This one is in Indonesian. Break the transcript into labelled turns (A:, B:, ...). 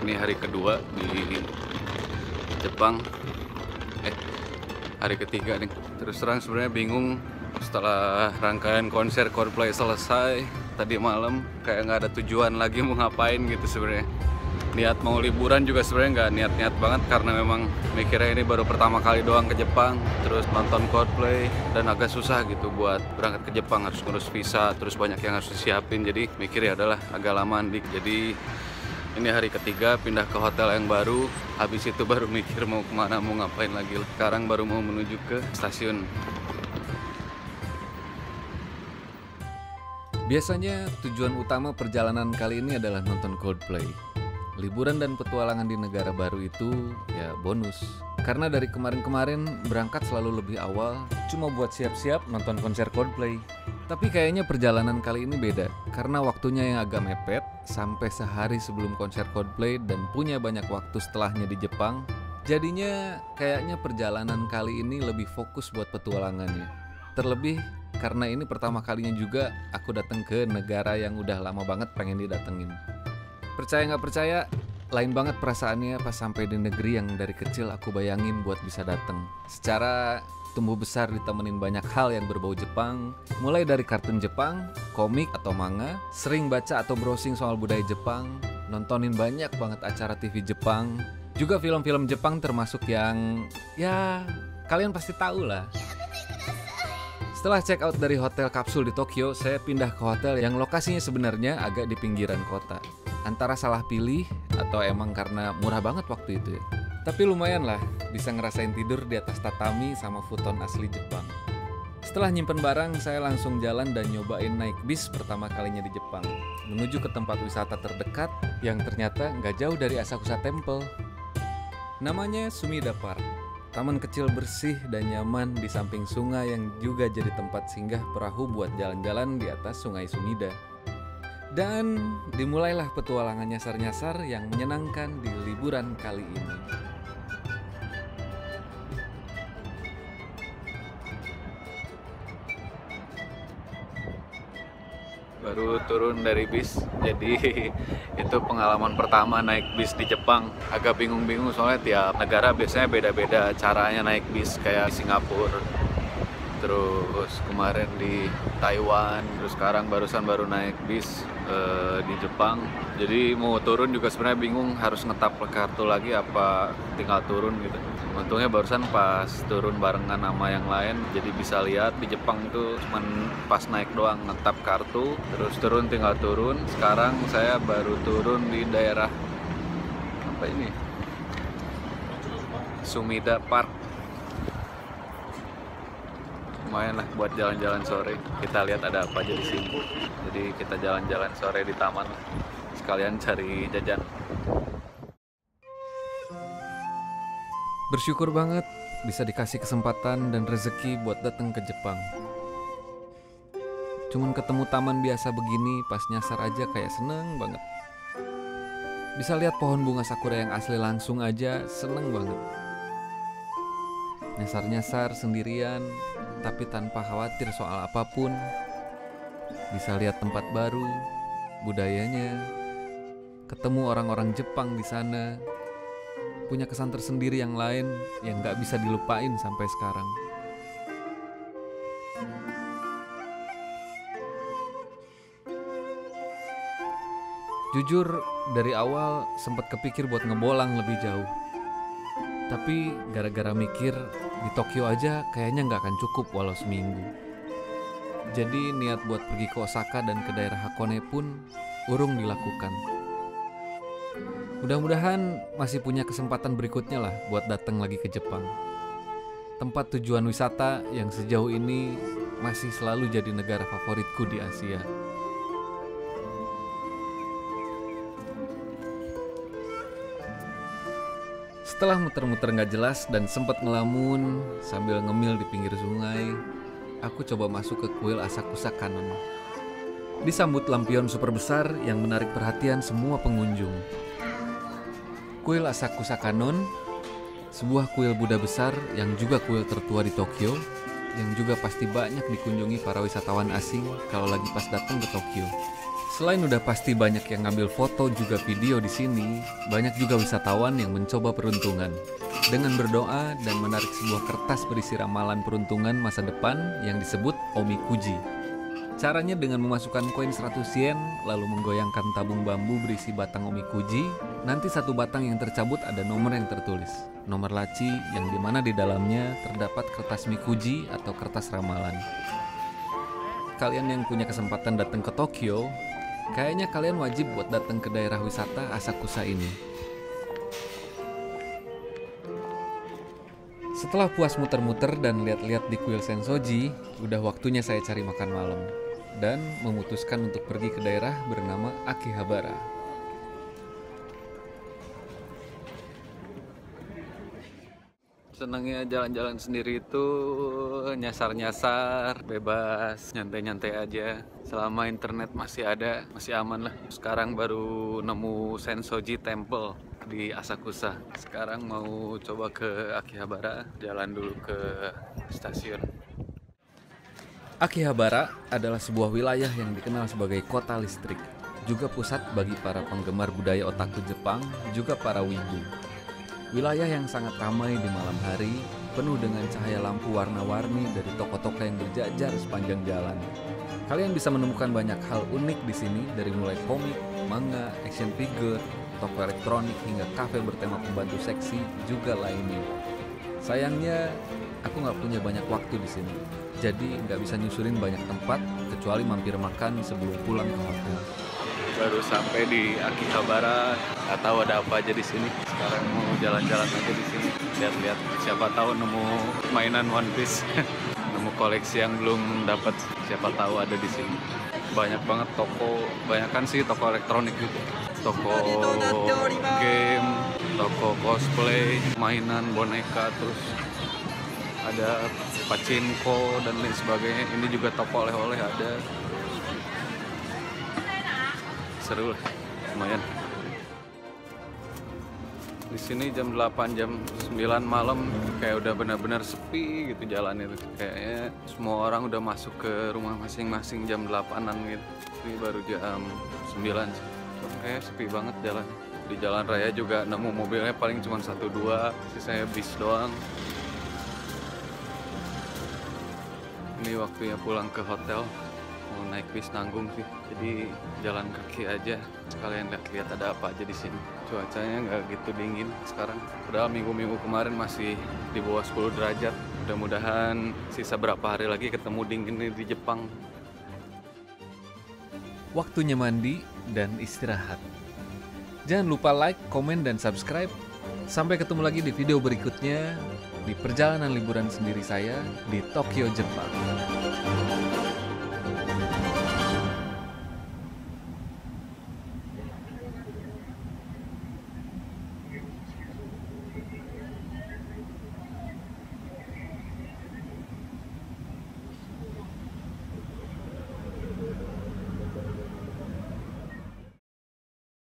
A: Ini hari kedua di Jepang. Hari ketiga nih. Terus terang sebenarnya bingung setelah rangkaian konser Coldplay selesai tadi malam, kayak nggak ada tujuan lagi mau ngapain gitu sebenarnya. Niat mau liburan juga sebenarnya nggak niat-niat banget, karena memang mikirnya ini baru pertama kali doang ke Jepang, terus nonton Coldplay, dan agak susah gitu buat berangkat ke Jepang, harus ngurus visa, terus banyak yang harus disiapin, jadi mikir ya adalah agak lama dik. Jadi ini hari ketiga pindah ke hotel yang baru, habis itu baru mikir mau kemana, mau ngapain lagi. Sekarang baru mau menuju ke stasiun.
B: Biasanya tujuan utama perjalanan kali ini adalah nonton Coldplay. Liburan dan petualangan di negara baru itu ya bonus. Karena dari kemarin-kemarin berangkat selalu lebih awal, cuma buat siap-siap nonton konser Coldplay. Tapi kayaknya perjalanan kali ini beda, karena waktunya yang agak mepet, sampai sehari sebelum konser Coldplay dan punya banyak waktu setelahnya di Jepang. Jadinya kayaknya perjalanan kali ini lebih fokus buat petualangannya. Terlebih karena ini pertama kalinya juga aku datang ke negara yang udah lama banget pengen didatengin. Percaya nggak percaya, lain banget perasaannya pas sampai di negeri yang dari kecil aku bayangin buat bisa datang. Secara tumbuh besar ditemenin banyak hal yang berbau Jepang, mulai dari kartun Jepang, komik atau manga, sering baca atau browsing soal budaya Jepang, nontonin banyak banget acara TV Jepang, juga film-film Jepang termasuk yang ya kalian pasti tahu lah. Setelah check out dari hotel kapsul di Tokyo, saya pindah ke hotel yang lokasinya sebenarnya agak di pinggiran kota. Antara salah pilih atau emang karena murah banget waktu itu ya. Tapi lumayan lah, bisa ngerasain tidur di atas tatami sama futon asli Jepang. Setelah nyimpen barang, saya langsung jalan dan nyobain naik bis pertama kalinya di Jepang, menuju ke tempat wisata terdekat yang ternyata nggak jauh dari Asakusa Temple. Namanya Sumida Park. Taman kecil bersih dan nyaman di samping sungai yang juga jadi tempat singgah perahu buat jalan-jalan di atas sungai Sumida. Dan dimulailah petualangan nyasar-nyasar yang menyenangkan di liburan kali ini.
A: Baru turun dari bis, jadi itu pengalaman pertama naik bis di Jepang. Agak bingung-bingung soalnya tiap negara biasanya beda-beda caranya naik bis, kayak di Singapura, terus kemarin di Taiwan, terus sekarang baru naik bis di Jepang. Jadi mau turun juga sebenarnya bingung, harus ngetap kartu lagi apa tinggal turun gitu. Untungnya barusan pas turun barengan sama yang lain, jadi bisa lihat di Jepang itu cuman pas naik doang ngetap kartu, terus turun tinggal turun. Sekarang saya baru turun di daerah apa ini? Sumida Park. Lumayan lah buat jalan-jalan sore. Kita lihat ada apa aja di sini. Jadi kita jalan-jalan sore di taman, sekalian cari jajan.
B: Bersyukur banget bisa dikasih kesempatan dan rezeki buat datang ke Jepang. Cuman ketemu taman biasa begini pas nyasar aja kayak seneng banget. Bisa lihat pohon bunga sakura yang asli langsung aja seneng banget. Nyasar-nyasar sendirian tapi tanpa khawatir soal apapun. Bisa lihat tempat baru, budayanya, ketemu orang-orang Jepang di sana. Punya kesan tersendiri yang lain yang gak bisa dilupain sampai sekarang. Jujur, dari awal sempat kepikir buat ngebolang lebih jauh. Tapi gara-gara mikir di Tokyo aja kayaknya gak akan cukup walau seminggu. Jadi niat buat pergi ke Osaka dan ke daerah Hakone pun urung dilakukan. Mudah-mudahan masih punya kesempatan berikutnya lah buat datang lagi ke Jepang. Tempat tujuan wisata yang sejauh ini masih selalu jadi negara favoritku di Asia. Setelah muter-muter gak jelas dan sempat ngelamun sambil ngemil di pinggir sungai, aku coba masuk ke kuil Asakusa Kannon. Disambut lampion super besar yang menarik perhatian semua pengunjung. Kuil Asakusa Kannon, sebuah kuil Buddha besar yang juga kuil tertua di Tokyo, yang juga pasti banyak dikunjungi para wisatawan asing kalau lagi pas datang ke Tokyo. Selain udah pasti banyak yang ngambil foto juga video di sini, banyak juga wisatawan yang mencoba peruntungan dengan berdoa dan menarik sebuah kertas berisi ramalan peruntungan masa depan yang disebut omikuji. Caranya dengan memasukkan koin 100 yen, lalu menggoyangkan tabung bambu berisi batang omikuji. Nanti satu batang yang tercabut ada nomor yang tertulis, nomor laci yang dimana di dalamnya terdapat kertas mikuji atau kertas ramalan. Kalian yang punya kesempatan datang ke Tokyo, kayaknya kalian wajib buat datang ke daerah wisata Asakusa ini. Setelah puas muter-muter dan lihat-lihat di kuil Sensoji, udah waktunya saya cari makan malam dan memutuskan untuk pergi ke daerah bernama Akihabara.
A: Senangnya jalan-jalan sendiri itu nyasar-nyasar, bebas, nyantai-nyantai aja. Selama internet masih ada, masih aman lah. Sekarang baru nemu Sensoji Temple di Asakusa. Sekarang mau coba ke Akihabara, jalan dulu ke stasiun.
B: Akihabara adalah sebuah wilayah yang dikenal sebagai kota listrik, juga pusat bagi para penggemar budaya otaku Jepang, juga para wibu. Wilayah yang sangat ramai di malam hari, penuh dengan cahaya lampu warna-warni dari toko-toko yang berjajar sepanjang jalan. Kalian bisa menemukan banyak hal unik di sini, dari mulai komik, manga, action figure, toko elektronik hingga kafe bertema pembantu seksi juga lainnya. Sayangnya, aku nggak punya banyak waktu di sini, jadi nggak bisa nyusurin banyak tempat kecuali mampir makan sebelum pulang ke hotel.
A: Baru sampai di Akihabara, nggak tahu ada apa aja di sini. Sekarang mau jalan-jalan aja di sini, lihat-lihat. Siapa tahu nemu mainan One Piece, nemu koleksi yang belum dapat. Siapa tahu ada di sini. Banyak banget toko, banyakan sih toko elektronik gitu. Toko game, toko cosplay, mainan boneka, terus ada pachinko dan lain sebagainya. Ini juga toko oleh-oleh ada. Seru lah, lumayan. Di sini jam 8, jam 9 malam kayak udah benar-benar sepi gitu jalan itu. Kayaknya semua orang udah masuk ke rumah masing-masing jam 8-an gitu. Ini baru jam 9 sih. Kayak sepi banget jalan. Di jalan raya juga nemu mobilnya paling cuma 1-2, sisanya bis doang. Ini waktunya pulang ke hotel. Mau naik bis nanggung sih, jadi jalan kaki aja. Sekalian lihat-lihat ada apa aja di sini. Cuacanya nggak gitu dingin sekarang. Padahal minggu-minggu kemarin masih di bawah 10 derajat. Mudah-mudahan sisa berapa hari lagi ketemu dingin di Jepang.
B: Waktunya mandi dan istirahat. Jangan lupa like, komen, dan subscribe. Sampai ketemu lagi di video berikutnya di perjalanan liburan sendiri saya di Tokyo, Jepang.